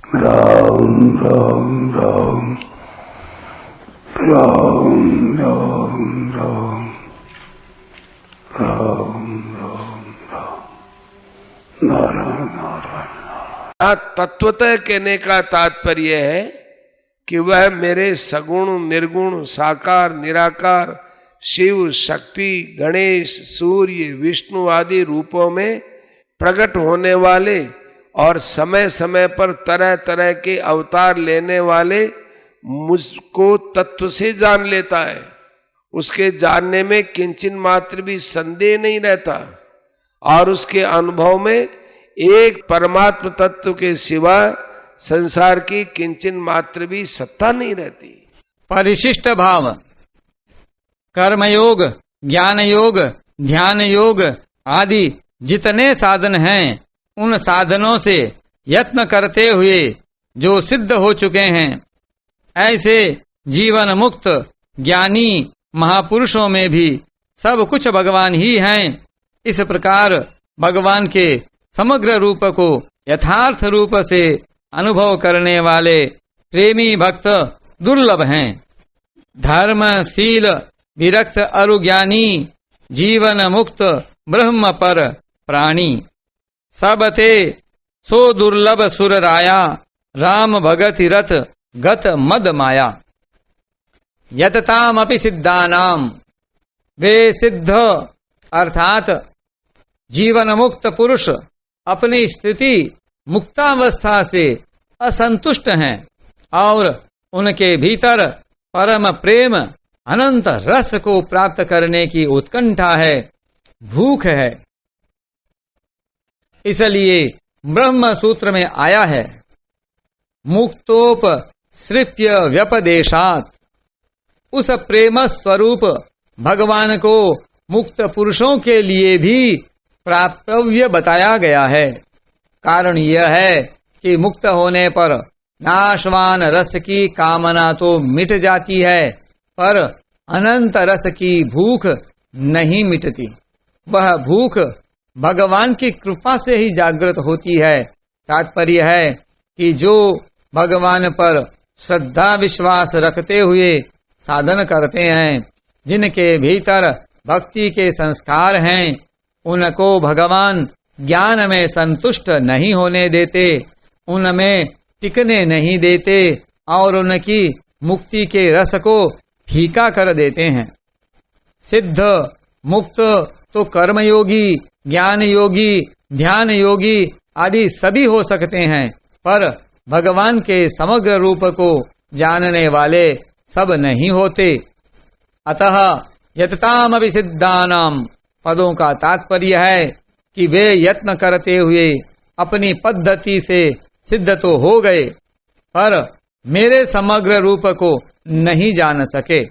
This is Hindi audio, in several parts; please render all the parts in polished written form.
राम राम राम राम राम राम राम राम राम नारायण नारायण। तत्वतः कहने का तात्पर्य है कि वह मेरे सगुण निर्गुण साकार निराकार शिव शक्ति गणेश सूर्य विष्णु आदि रूपों में प्रकट होने वाले और समय समय पर तरह तरह के अवतार लेने वाले मुझको तत्व से जान लेता है। उसके जानने में किंचिन मात्र भी संदेह नहीं रहता और उसके अनुभव में एक परमात्म तत्व के सिवा संसार की किंचिन मात्र भी सत्ता नहीं रहती। परिशिष्ट भाव कर्मयोग ज्ञान योग ध्यान योग आदि जितने साधन हैं, उन साधनों से यत्न करते हुए जो सिद्ध हो चुके हैं, ऐसे जीवन मुक्त ज्ञानी महापुरुषों में भी सब कुछ भगवान ही हैं। इस प्रकार भगवान के समग्र रूप को यथार्थ रूप से अनुभव करने वाले प्रेमी भक्त दुर्लभ हैं। धर्म शील विरक्त अरुज्ञानी जीवन मुक्त ब्रह्म पर प्राणी सब ते सो दुर्लभ सुर राया राम भगति रथ गत मद माया। यततामपि सिद्धानाम वे सिद्ध अर्थात जीवन मुक्त पुरुष अपनी स्थिति मुक्तावस्था से असंतुष्ट हैं और उनके भीतर परम प्रेम अनंत रस को प्राप्त करने की उत्कंठा है, भूख है। इसलिए ब्रह्म सूत्र में आया है मुक्तोप सृप्य व्यपदेशात। उस प्रेम स्वरूप भगवान को मुक्त पुरुषों के लिए भी प्राप्तव्य बताया गया है। कारण यह है कि मुक्त होने पर नाशवान रस की कामना तो मिट जाती है, पर अनंत रस की भूख नहीं मिटती। वह भूख भगवान की कृपा से ही जागृत होती है। तात्पर्य है कि जो भगवान पर श्रद्धा विश्वास रखते हुए साधन करते हैं, जिनके भीतर भक्ति के संस्कार हैं, उनको भगवान ज्ञान में संतुष्ट नहीं होने देते, उनमें टिकने नहीं देते और उनकी मुक्ति के रस को फीका कर देते हैं। सिद्ध मुक्त तो कर्मयोगी ज्ञान योगी ध्यान योगी आदि सभी हो सकते हैं, पर भगवान के समग्र रूप को जानने वाले सब नहीं होते। अतः यततामपि सिद्धानाम पदों का तात्पर्य है कि वे यत्न करते हुए अपनी पद्धति से सिद्ध तो हो गए, पर मेरे समग्र रूप को नहीं जान सके।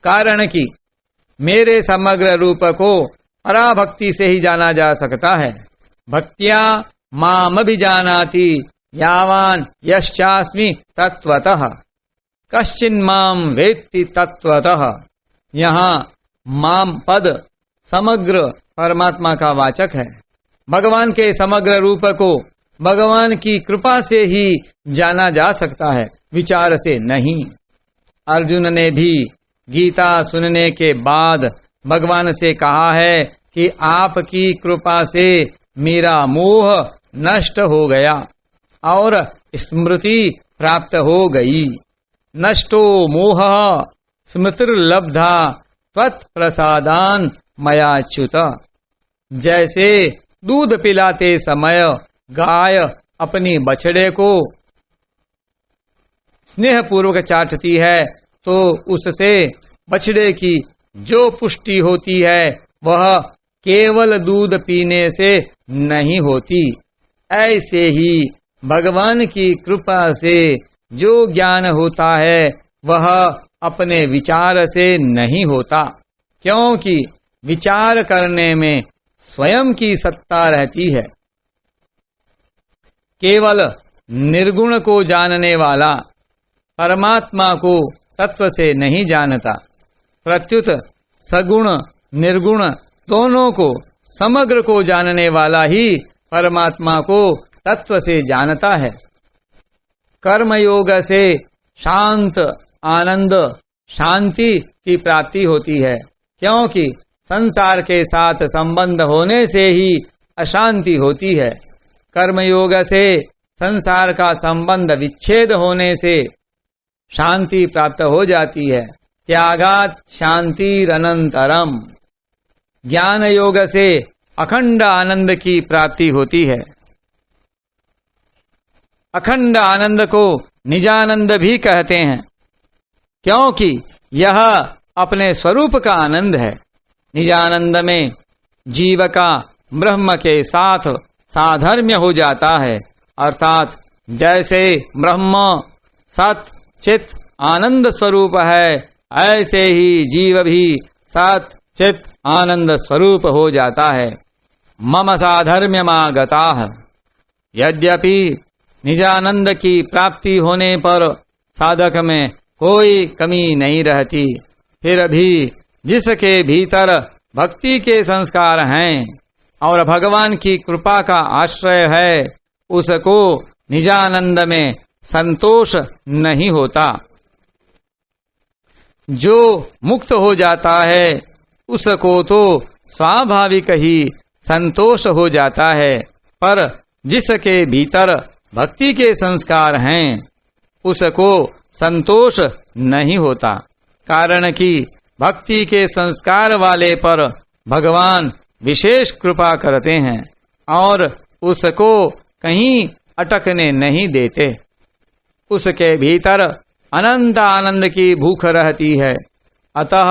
कारण कि मेरे समग्र रूप को पराभक्ति से ही जाना जा सकता है। भक्त्या माम अभिजानाति यावान यश्चास्मि तत्वतः कश्चिन्माम वेत्ति तत्वतः। यहाँ माम पद समग्र परमात्मा का वाचक है। भगवान के समग्र रूप को भगवान की कृपा से ही जाना जा सकता है, विचार से नहीं। अर्जुन ने भी गीता सुनने के बाद भगवान से कहा है कि आपकी कृपा से मेरा मोह नष्ट हो गया और स्मृति प्राप्त हो गई। नष्टो मोह स्मृतिर्लब्धा त्वत्प्रसादान मयाच्युत। जैसे दूध पिलाते समय गाय अपनी बछड़े को स्नेह पूर्वक चाटती है, तो उससे बछड़े की जो पुष्टि होती है वह केवल दूध पीने से नहीं होती। ऐसे ही भगवान की कृपा से जो ज्ञान होता है वह अपने विचार से नहीं होता, क्योंकि विचार करने में स्वयं की सत्ता रहती है। केवल निर्गुण को जानने वाला परमात्मा को तत्व से नहीं जानता, प्रत्युत सगुण निर्गुण दोनों को समग्र को जानने वाला ही परमात्मा को तत्व से जानता है। कर्मयोग से शांत आनंद शांति की प्राप्ति होती है, क्योंकि संसार के साथ संबंध होने से ही अशांति होती है। कर्मयोग से संसार का संबंध विच्छेद होने से शांति प्राप्त हो जाती है। त्यागात शांतिरनंतरम। ज्ञान योग से अखंड आनंद की प्राप्ति होती है। अखंड आनंद को निजानंद भी कहते हैं, क्योंकि यह अपने स्वरूप का आनंद है। निजानंद में जीव का ब्रह्म के साथ साधर्म्य हो जाता है, अर्थात जैसे ब्रह्म सत चित आनंद स्वरूप है, ऐसे ही जीव भी सत चित आनंद स्वरूप हो जाता है। मम साधर्म्यमागताः। यद्यपि निजानंद की प्राप्ति होने पर साधक में कोई कमी नहीं रहती, फिर भी जिसके भीतर भक्ति के संस्कार हैं और भगवान की कृपा का आश्रय है, उसको निजानंद में संतोष नहीं होता। जो मुक्त हो जाता है उसको तो स्वाभाविक ही संतोष हो जाता है, पर जिसके भीतर भक्ति के संस्कार हैं उसको संतोष नहीं होता, कारण कि भक्ति के संस्कार वाले पर भगवान विशेष कृपा करते हैं और उसको कहीं अटकने नहीं देते। उसके भीतर अनंत आनंद की भूख रहती है, अतः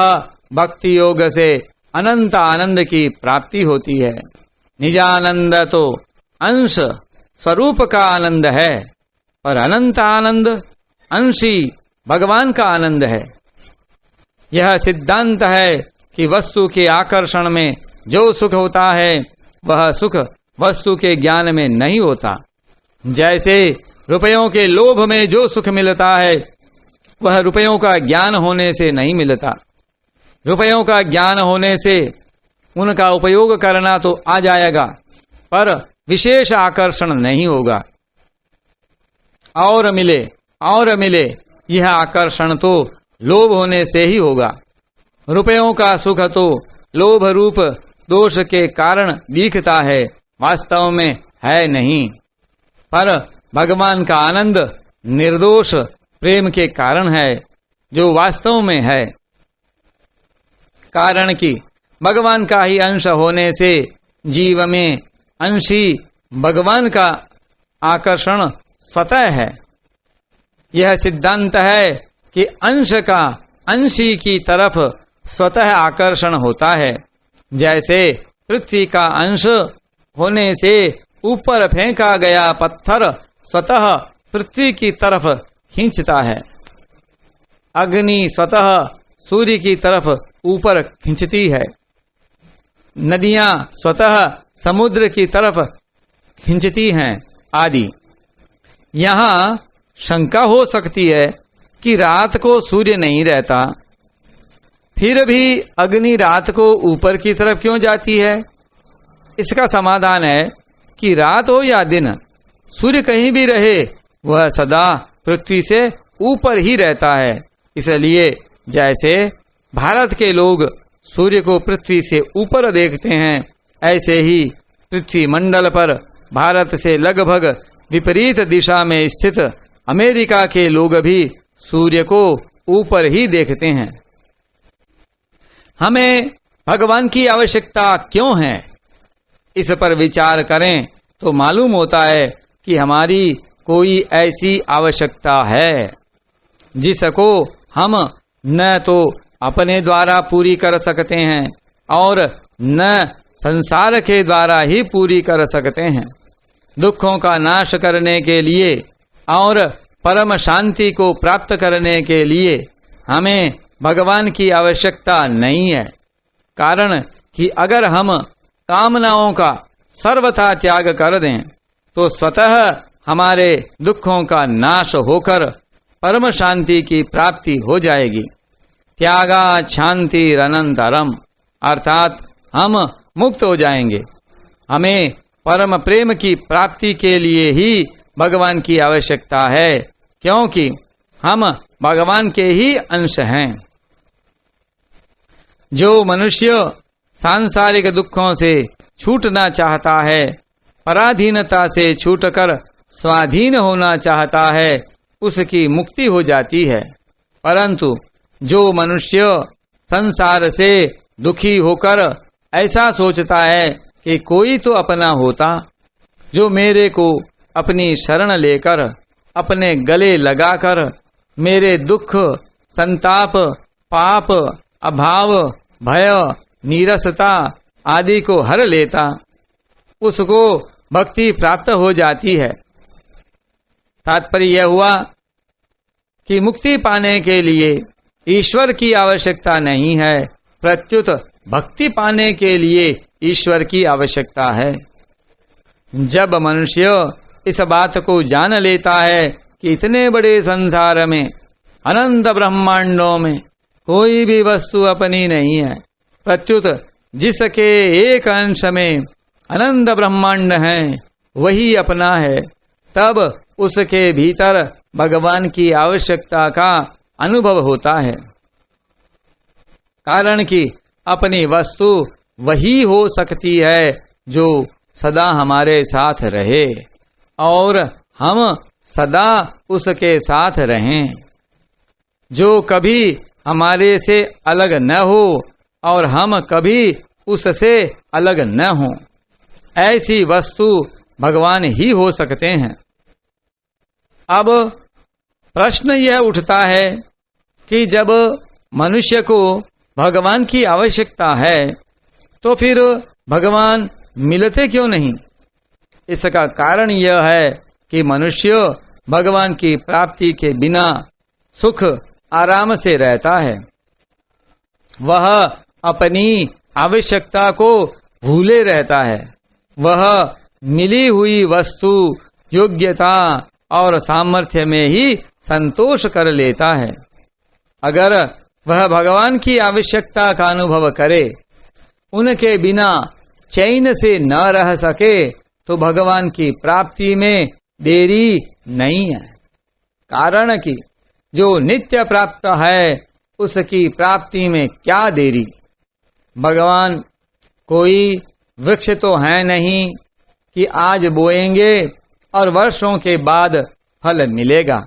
भक्ति योग से अनंत आनंद की प्राप्ति होती है। निजानंद तो अंश स्वरूप का आनंद है, पर अनंत आनंद अंशी भगवान का आनंद है। यह सिद्धांत है कि वस्तु के आकर्षण में जो सुख होता है वह सुख वस्तु के ज्ञान में नहीं होता। जैसे रुपयों के लोभ में जो सुख मिलता है वह रुपयों का ज्ञान होने से नहीं मिलता। रुपयों का ज्ञान होने से उनका उपयोग करना तो आ जाएगा, पर विशेष आकर्षण नहीं होगा। और मिले यह आकर्षण तो लोभ होने से ही होगा। रुपयों का सुख तो लोभ रूप दोष के कारण दिखता है, वास्तव में है नहीं। पर भगवान का आनंद निर्दोष प्रेम के कारण है, जो वास्तव में है। कारण कि भगवान का ही अंश होने से जीव में अंशी भगवान का आकर्षण स्वतः है। यह सिद्धांत है कि अंश का अंशी की तरफ स्वतः आकर्षण होता है। जैसे पृथ्वी का अंश होने से ऊपर फेंका गया पत्थर स्वतः पृथ्वी की तरफ खींचता है। अग्नि स्वतः सूर्य की तरफ ऊपर खींचती है। नदियां स्वतः समुद्र की तरफ खींचती हैं आदि। यहाँ शंका हो सकती है कि रात को सूर्य नहीं रहता, फिर भी अग्नि रात को ऊपर की तरफ क्यों जाती है? इसका समाधान है कि रात हो या दिन, सूर्य कहीं भी रहे वह सदा पृथ्वी से ऊपर ही रहता है। इसलिए जैसे भारत के लोग सूर्य को पृथ्वी से ऊपर देखते हैं, ऐसे ही पृथ्वी मंडल पर भारत से लगभग विपरीत दिशा में स्थित अमेरिका के लोग भी सूर्य को ऊपर ही देखते हैं। हमें भगवान की आवश्यकता क्यों है? इस पर विचार करें तो मालूम होता है कि हमारी कोई ऐसी आवश्यकता है जिसको हम न तो अपने द्वारा पूरी कर सकते हैं और न संसार के द्वारा ही पूरी कर सकते हैं। दुखों का नाश करने के लिए और परम शांति को प्राप्त करने के लिए हमें भगवान की आवश्यकता नहीं है। कारण कि अगर हम कामनाओं का सर्वथा त्याग कर दें तो स्वतः हमारे दुखों का नाश होकर परम शांति की प्राप्ति हो जाएगी। त्यागा शांतिरनंतरम, अर्थात हम मुक्त हो जाएंगे। हमें परम प्रेम की प्राप्ति के लिए ही भगवान की आवश्यकता है, क्योंकि हम भगवान के ही अंश हैं। जो मनुष्य सांसारिक दुखों से छूटना चाहता है, पराधीनता से छूटकर स्वाधीन होना चाहता है, उसकी मुक्ति हो जाती है। परंतु जो मनुष्य संसार से दुखी होकर ऐसा सोचता है कि कोई तो अपना होता जो मेरे को अपनी शरण लेकर अपने गले लगाकर मेरे दुख, संताप, पाप, अभाव, भय, नीरसता आदि को हर लेता, उसको भक्ति प्राप्त हो जाती है। तात्पर्य यह हुआ कि मुक्ति पाने के लिए ईश्वर की आवश्यकता नहीं है, प्रत्युत भक्ति पाने के लिए ईश्वर की आवश्यकता है। जब मनुष्य इस बात को जान लेता है कि इतने बड़े संसार में, अनंत ब्रह्मांडों में कोई भी वस्तु अपनी नहीं है, प्रत्युत जिसके एक अंश में अनंत ब्रह्मांड हैं वही अपना है, तब उसके भीतर भगवान की आवश्यकता का अनुभव होता है। कारण कि अपनी वस्तु वही हो सकती है जो सदा हमारे साथ रहे और हम सदा उसके साथ रहें, जो कभी हमारे से अलग न हो और हम कभी उससे अलग न हो। ऐसी वस्तु भगवान ही हो सकते हैं। अब प्रश्न यह उठता है कि जब मनुष्य को भगवान की आवश्यकता है तो फिर भगवान मिलते क्यों नहीं? इसका कारण यह है कि मनुष्य भगवान की प्राप्ति के बिना सुख आराम से रहता है। वह अपनी आवश्यकता को भूले रहता है। वह मिली हुई वस्तु, योग्यता और सामर्थ्य में ही संतोष कर लेता है। अगर वह भगवान की आवश्यकता का अनुभव करे, उनके बिना चैन से न रह सके, तो भगवान की प्राप्ति में देरी नहीं है। कारण कि जो नित्य प्राप्त है उसकी प्राप्ति में क्या देरी? भगवान कोई वृक्ष तो है नहीं कि आज बोएंगे और वर्षों के बाद फल मिलेगा।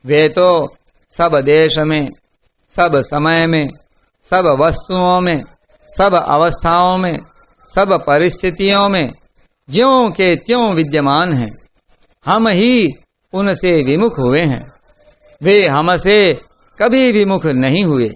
वे तो सब देश में, सब समय में, सब वस्तुओं में, सब अवस्थाओं में, सब परिस्थितियों में ज्यों के त्यों विद्यमान हैं। हम ही उनसे विमुख हुए हैं, वे हमसे कभी विमुख नहीं हुए।